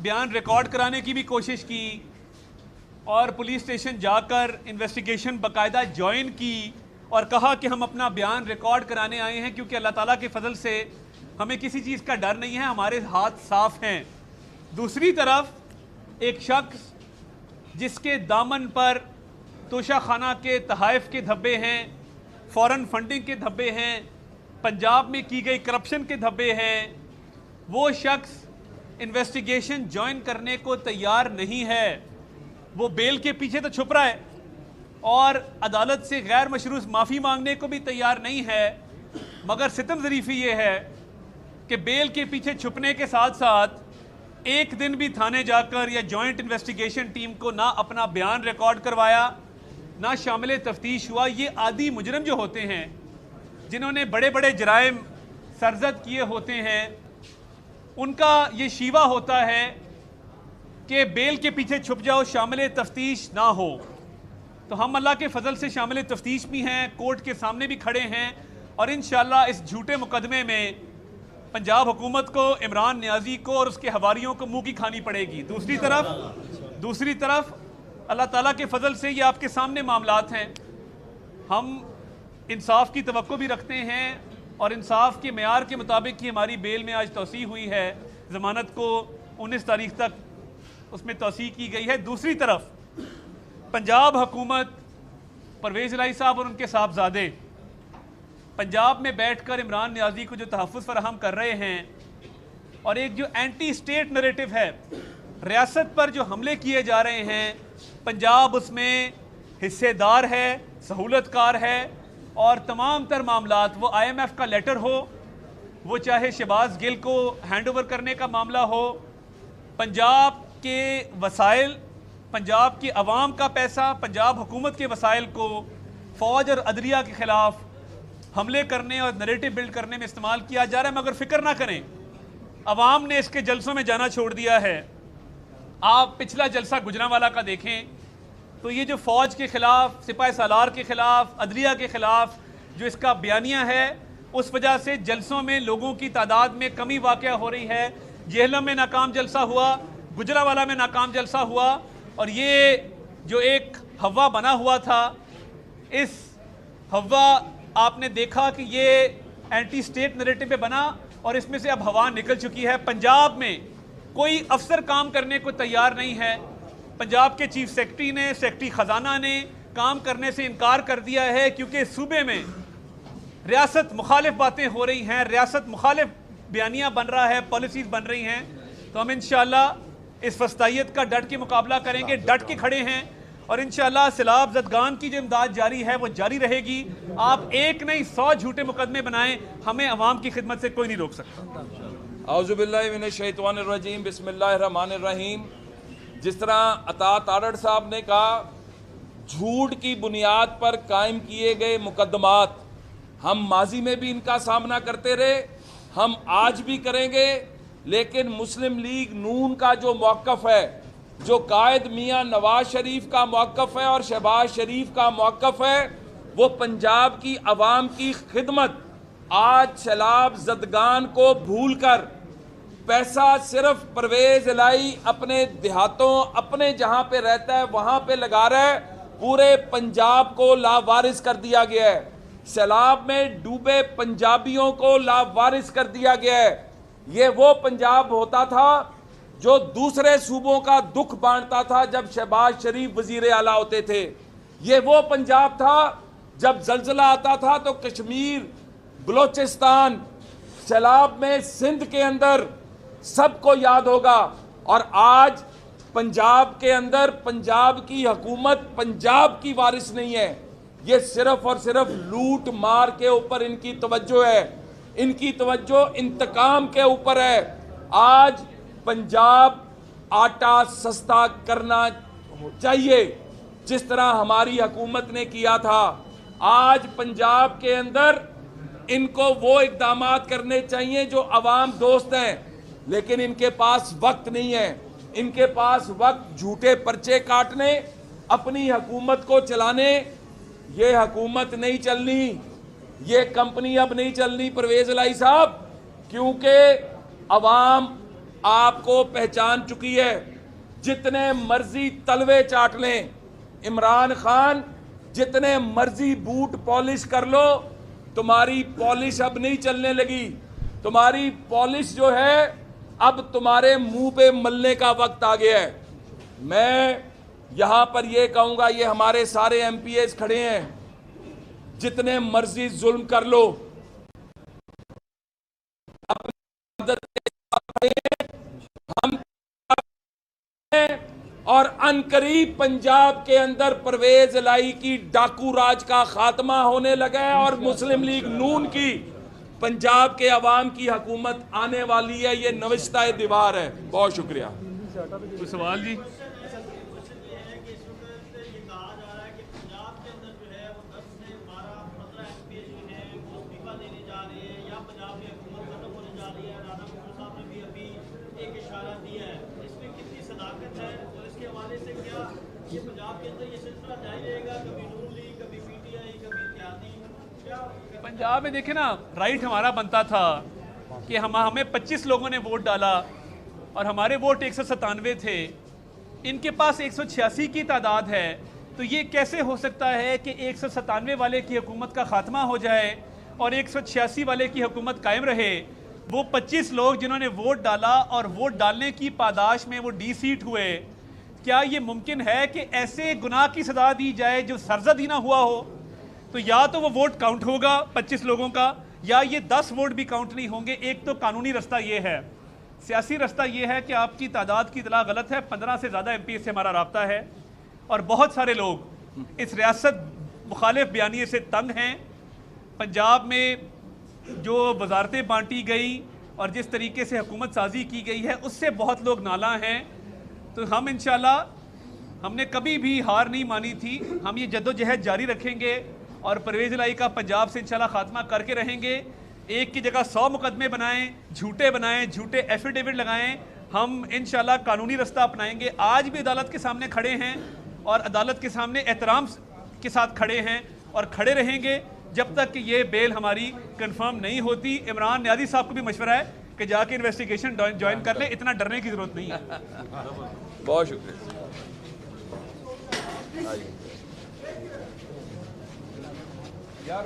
बयान रिकॉर्ड कराने की भी कोशिश की और पुलिस स्टेशन जाकर इन्वेस्टिगेशन बाकायदा ज्वाइन की और कहा कि हम अपना बयान रिकॉर्ड कराने आए हैं क्योंकि अल्लाह ताला के फजल से हमें किसी चीज़ का डर नहीं है, हमारे हाथ साफ हैं। दूसरी तरफ एक शख्स जिसके दामन पर तोशा खाना के तहाइफ के धब्बे हैं, फॉरेन फंडिंग के धब्बे हैं, पंजाब में की गई करप्शन के धब्बे हैं, वो शख्स इन्वेस्टिगेशन ज्वाइन करने को तैयार नहीं है। वो बेल के पीछे तो छुप रहा है और अदालत से गैर मशरूत माफ़ी मांगने को भी तैयार नहीं है, मगर सितम ज़रीफ़ी ये है कि बेल के पीछे छुपने के साथ साथ एक दिन भी थाने जाकर या जॉइंट इन्वेस्टिगेशन टीम को ना अपना बयान रिकॉर्ड करवाया, ना शामिल तफ्तीश हुआ। ये आदि मुजरम जो होते हैं, जिन्होंने बड़े बड़े जराइम सरजद किए होते हैं, उनका ये शीवा होता है कि बेल के पीछे छुप जाओ, शामिल तफ्तीश ना हो। तो हम अल्लाह के फजल से शामिल तफ्तीश भी हैं, कोर्ट के सामने भी खड़े हैं और इंशाअल्लाह इस झूठे मुकदमे में पंजाब हुकूमत को, इमरान नियाजी को और उसके हवारियों को मुंह की खानी पड़ेगी। दूसरी तरफ अल्लाह ताला के फजल से ये आपके सामने मामलात हैं। हम इंसाफ की तवक्को भी रखते हैं और इंसाफ के मेयार के मुताबिक ही हमारी बेल में आज तोसी हुई है। ज़मानत को 19 तारीख तक उसमें तोसी की गई है। दूसरी तरफ पंजाब हुकूमत, परवेज़ इलाही साहब और उनके साहबजादे पंजाब में बैठकर इमरान नियाजी को जो तहफ़्फ़ुज़ फराहम कर रहे हैं और एक जो एंटी स्टेट नैरेटिव है, रियासत पर जो हमले किए जा रहे हैं, पंजाब उसमें हिस्सेदार है, सहूलतकार है और तमाम तर मामलात, वो IMF का लेटर हो, वो चाहे शहबाज गिल को हैंड ओवर करने का मामला हो, पंजाब के वसाइल, पंजाब की अवाम का पैसा, पंजाब हुकूमत के वसाइल को फ़ौज और अदलिया के ख़िलाफ़ हमले करने और नैरेटिव बिल्ड करने में इस्तेमाल किया जा रहा है। मगर फिक्र ना करें, अवाम ने इसके जलसों में जाना छोड़ दिया है। आप पिछला जलसा गुजरांवाला का देखें तो ये जो फ़ौज के ख़िलाफ़, सिपाही सालार के ख़िलाफ़, अदलिया के ख़िलाफ़ जो इसका बयानिया है, उस वजह से जलसों में लोगों की तादाद में कमी वाक़या हो रही है। जेहलम में नाकाम जलसा हुआ, गुजरांवाला में नाकाम जलसा हुआ और ये जो एक हवा बना हुआ था, इस हवा आपने देखा कि ये एंटी स्टेट नैरेटिव पे बना और इसमें से अब हवा निकल चुकी है। पंजाब में कोई अफसर काम करने को तैयार नहीं है। पंजाब के चीफ सेक्रेटरी ने, सेक्रेटरी ख़जाना ने काम करने से इनकार कर दिया है क्योंकि सूबे में रियासत मुखालिफ बातें हो रही हैं, रियासत मुखालिफ बयानियाँ बन रहा है, पॉलिसीज़ बन रही हैं। तो हम इंशाअल्लाह इस फस्तायत का डट के मुकाबला करेंगे, डट के खड़े हैं और इंशाअल्लाह सैलाब ज़दगान की जो इमदाद जारी है वो जारी रहेगी। आप एक नहीं 100 झूठे मुकदमे बनाएं, हमें अवाम की खिदमत से कोई नहीं रोक सकता। औज़ु बिल्लाहि मिनश शैतानिर रजीम, बिस्मिल्लाहिर रहमानिर रहीम। जिस तरह अता तारड़ साहब ने कहा, झूठ की बुनियाद पर कायम किए गए मुकदमात, हम माजी में भी इनका सामना करते रहे, हम आज भी करेंगे। लेकिन मुस्लिम लीग नून का जो मौक़िफ़ है, जो कायद मियाँ नवाज शरीफ का मौक़िफ़ है और शहबाज शरीफ का मौक़िफ़ है, वो पंजाब की आवाम की खिदमत, आज सैलाब ज़दगान को भूल कर पैसा सिर्फ परवेज़ इलाही अपने देहातों, अपने जहाँ पे रहता है वहाँ पे लगा रहा है। पूरे पंजाब को लावारिस कर दिया गया है, सैलाब में डूबे पंजाबियों को लावारिस कर दिया गया है। ये वो पंजाब होता था जो दूसरे सूबों का दुख बांटता था जब शहबाज शरीफ वजीर आला होते थे। ये वो पंजाब था जब जल्जला आता था तो कश्मीर, बलोचिस्तान, सैलाब में सिंध के अंदर सबको याद होगा। और आज पंजाब के अंदर पंजाब की हुकूमत पंजाब की वारिस नहीं है, ये सिर्फ और सिर्फ लूट मार के ऊपर इनकी तवज्जो है, इनकी तवज्जो इंतकाम के ऊपर है। आज पंजाब आटा सस्ता करना चाहिए जिस तरह हमारी हुकूमत ने किया था। आज पंजाब के अंदर इनको वो इक़दामात करने चाहिए जो अवाम दोस्त हैं, लेकिन इनके पास वक्त नहीं है। इनके पास वक्त झूठे पर्चे काटने, अपनी हुकूमत को चलाने, ये हुकूमत नहीं चलनी, ये कंपनी अब नहीं चलनी परवेज़ इलाही साहब, क्योंकि अवाम आपको पहचान चुकी है। जितने मर्जी तलवे चाट लें इमरान खान, जितने मर्जी बूट पॉलिश कर लो, तुम्हारी पॉलिश अब नहीं चलने लगी। तुम्हारी पॉलिश जो है अब तुम्हारे मुंह पे मलने का वक्त आ गया है। मैं यहां पर यह कहूंगा, ये हमारे सारे एमपीएस खड़े हैं, जितने मर्जी जुल्म कर लो, अपनी मदद के साथ हम और अनकरीब पंजाब के अंदर परवेज इलाही की डाकू राज का खात्मा होने लगा है और मुस्लिम लीग नून की पंजाब के अवाम की हुकूमत आने वाली है। ये नविश्ता दीवार है। बहुत शुक्रिया। कोई सवाल जी? पंजाब में देखे ना, राइट हमारा बनता था कि हमें 25 लोगों ने वोट डाला और हमारे वोट 197 थे, इनके पास 186 की तादाद है, तो ये कैसे हो सकता है कि 197 वाले की हुकूमत का खात्मा हो जाए और 186 वाले की हुकूमत कायम रहे? वो 25 लोग जिन्होंने वोट डाला और वोट डालने की पादाश में वो डी सीट हुए, क्या ये मुमकिन है कि ऐसे गुनाह की सजा दी जाए जो सरजद ही ना हुआ हो? तो या तो वो वोट काउंट होगा 25 लोगों का, या ये 10 वोट भी काउंट नहीं होंगे। एक तो कानूनी रास्ता ये है, सियासी रास्ता ये है कि आपकी तादाद की इतला गलत है। 15 से ज़्यादा एमपी से हमारा राब्ता है और बहुत सारे लोग इस रियासत मुखालिफ बयानिए से तंग हैं। पंजाब में जो वजारतें बांटी गई और जिस तरीके से हुकूमत साजी की गई है, उससे बहुत लोग नाला हैं। तो हम इंशाल्लाह, हमने कभी भी हार नहीं मानी थी, हम ये जद्दोजहद जारी रखेंगे और परवेज इलाही का पंजाब से इंशाल्लाह खात्मा करके रहेंगे। एक की जगह 100 मुकदमे बनाएं, झूठे एफिडेविट लगाएं, हम इंशाल्लाह कानूनी रास्ता अपनाएंगे। आज भी अदालत के सामने खड़े हैं और अदालत के सामने एहतराम के साथ खड़े हैं और खड़े रहेंगे जब तक कि ये बेल हमारी कंफर्म नहीं होती। इमरान न्याजी साहब को भी मशवरा है कि जाके इन्वेस्टिगेशन ज्वाइन कर ले, इतना डरने की जरूरत नहीं है। बहुत शुक्रिया यार।